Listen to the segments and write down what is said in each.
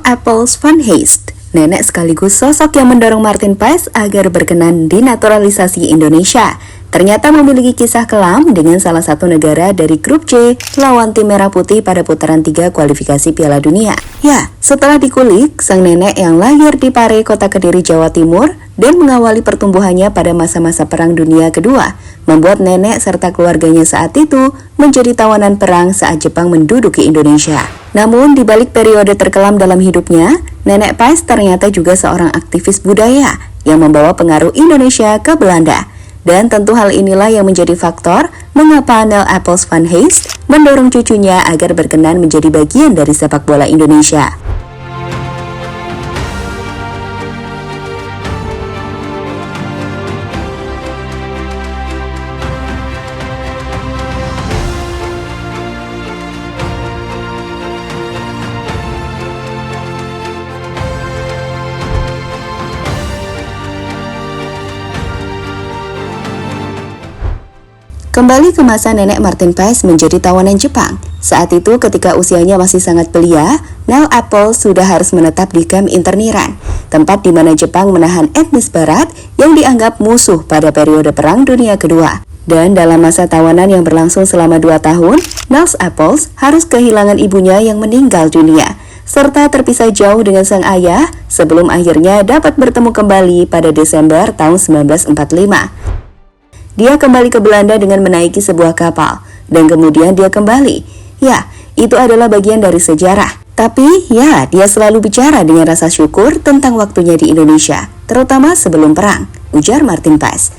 Apples Van Heist, nenek sekaligus sosok yang mendorong Martin Paes agar berkenan dinaturalisasi Indonesia, ternyata memiliki kisah kelam dengan salah satu negara dari grup C lawan tim Merah Putih pada putaran 3 kualifikasi Piala Dunia. Ya, setelah dikulik, sang nenek yang lahir di Pare, Kota Kediri, Jawa Timur, dan mengawali pertumbuhannya pada masa-masa Perang Dunia Kedua, membuat nenek serta keluarganya saat itu menjadi tawanan perang saat Jepang menduduki Indonesia. Namun, di balik periode terkelam dalam hidupnya, Nenek Paes ternyata juga seorang aktivis budaya yang membawa pengaruh Indonesia ke Belanda. Dan tentu hal inilah yang menjadi faktor mengapa Nel Appels Van Heist mendorong cucunya agar berkenan menjadi bagian dari sepak bola Indonesia. Kembali ke masa nenek Martin Paes menjadi tawanan Jepang. Saat itu ketika usianya masih sangat belia, Nel Appels sudah harus menetap di kamp interniran, tempat di mana Jepang menahan etnis barat yang dianggap musuh pada periode Perang Dunia Kedua. Dan dalam masa tawanan yang berlangsung selama 2 tahun, Nel Appels harus kehilangan ibunya yang meninggal dunia, serta terpisah jauh dengan sang ayah sebelum akhirnya dapat bertemu kembali pada Desember tahun 1945. Dia kembali ke Belanda dengan menaiki sebuah kapal, dan kemudian dia kembali. Ya, itu adalah bagian dari sejarah. Tapi, ya, dia selalu bicara dengan rasa syukur tentang waktunya di Indonesia, terutama sebelum perang, ujar Martin Paes.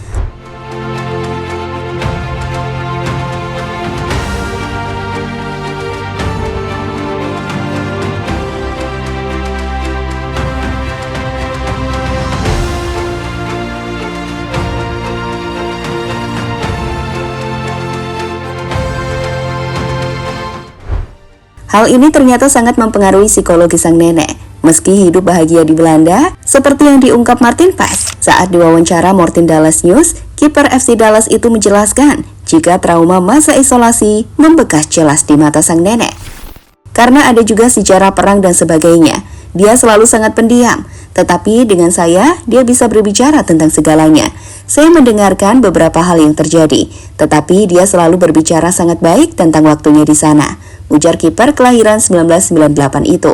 Hal ini ternyata sangat mempengaruhi psikologi sang nenek. Meski hidup bahagia di Belanda, seperti yang diungkap Martin Paes saat diwawancara Morten Dallas News, kiper FC Dallas itu menjelaskan jika trauma masa isolasi membekas jelas di mata sang nenek. Karena ada juga sejarah perang dan sebagainya, dia selalu sangat pendiam. Tetapi dengan saya, dia bisa berbicara tentang segalanya. Saya mendengarkan beberapa hal yang terjadi, tetapi dia selalu berbicara sangat baik tentang waktunya di sana, ujar kiper kelahiran 1998 itu.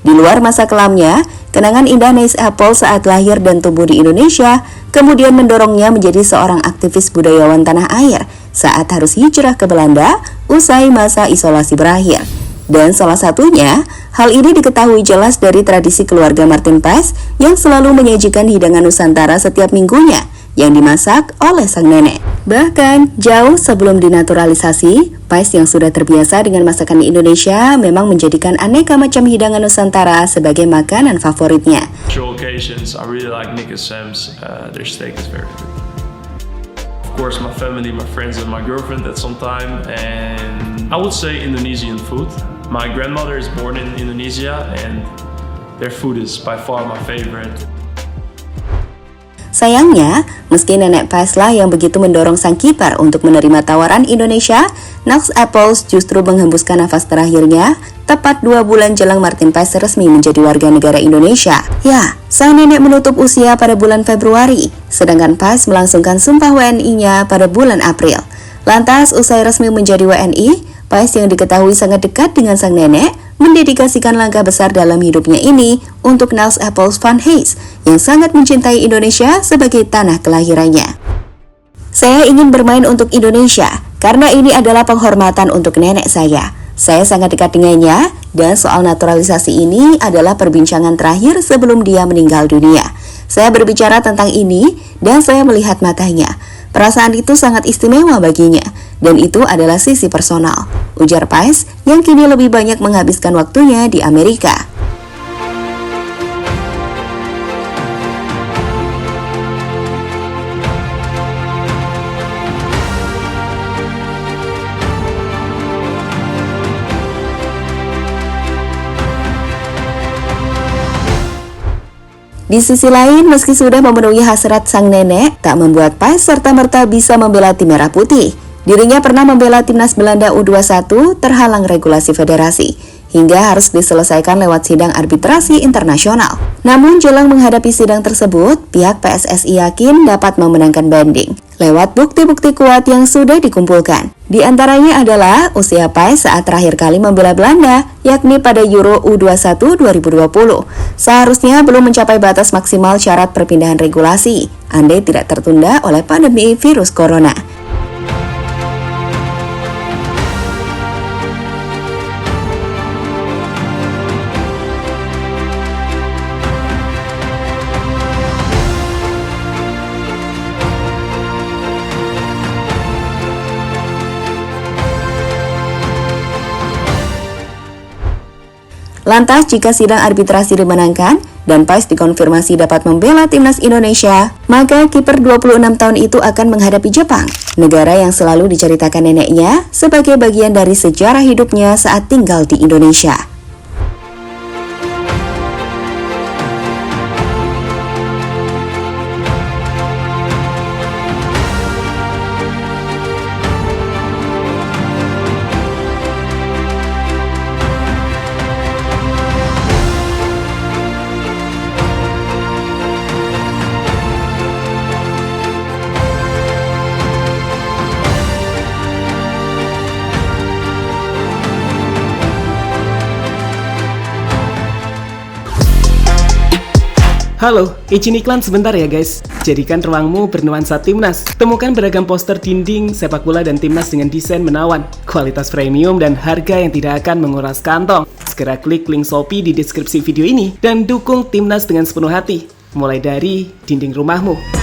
Di luar masa kelamnya, kenangan indah Nel Appels saat lahir dan tumbuh di Indonesia kemudian mendorongnya menjadi seorang aktivis budayawan tanah air saat harus hijrah ke Belanda usai masa isolasi berakhir. Dan salah satunya, hal ini diketahui jelas dari tradisi keluarga Martin Paes yang selalu menyajikan hidangan Nusantara setiap minggunya yang dimasak oleh sang nenek. Bahkan, jauh sebelum dinaturalisasi, Paes yang sudah terbiasa dengan masakan Indonesia memang menjadikan aneka macam hidangan Nusantara sebagai makanan favoritnya. Special occasions, I really like Nick and Sam's. Their steak is very good. Of course, my family, my friends, and my girlfriend at some time. And I would say Indonesian food. My grandmother is born in Indonesia, and their food is by far my favorite. Sayangnya, meski nenek Paes lah yang begitu mendorong sang kiper untuk menerima tawaran Indonesia, Nel Appels justru menghembuskan nafas terakhirnya tepat 2 bulan jelang Martin Paes resmi menjadi warga negara Indonesia. Ya, sang nenek menutup usia pada bulan Februari, sedangkan Paes melangsungkan sumpah WNI-nya pada bulan April. Lantas, usai resmi menjadi WNI, Paes yang diketahui sangat dekat dengan sang nenek mendedikasikan langkah besar dalam hidupnya ini untuk Nel Appels Van Heist yang sangat mencintai Indonesia sebagai tanah kelahirannya. Saya ingin bermain untuk Indonesia karena ini adalah penghormatan untuk nenek saya. Saya sangat dekat dengannya dan soal naturalisasi ini adalah perbincangan terakhir sebelum dia meninggal dunia. Saya berbicara tentang ini dan saya melihat matanya. Perasaan itu sangat istimewa baginya, dan itu adalah sisi personal, ujar Paes yang kini lebih banyak menghabiskan waktunya di Amerika. Di sisi lain, meski sudah memenuhi hasrat sang nenek, tak membuat Paes serta-merta bisa membela tim merah putih. Dirinya pernah membela timnas Belanda U21 terhalang regulasi federasi, hingga harus diselesaikan lewat sidang arbitrasi internasional. Namun jelang menghadapi sidang tersebut, pihak PSSI yakin dapat memenangkan banding lewat bukti-bukti kuat yang sudah dikumpulkan. Di antaranya adalah usia Paes saat terakhir kali membela Belanda, yakni pada Euro U21 2020. Seharusnya belum mencapai batas maksimal syarat perpindahan regulasi, andai tidak tertunda oleh pandemi virus corona. Lantas, jika sidang arbitrasi dimenangkan dan Paes dikonfirmasi dapat membela timnas Indonesia, maka kiper 26 tahun itu akan menghadapi Jepang, negara yang selalu diceritakan neneknya sebagai bagian dari sejarah hidupnya saat tinggal di Indonesia. Halo, izin iklan sebentar ya guys. Jadikan ruangmu bernuansa timnas. Temukan beragam poster dinding, sepak bola dan timnas dengan desain menawan, kualitas premium dan harga yang tidak akan menguras kantong. Segera klik link Shopee di deskripsi video ini dan dukung timnas dengan sepenuh hati. Mulai dari dinding rumahmu.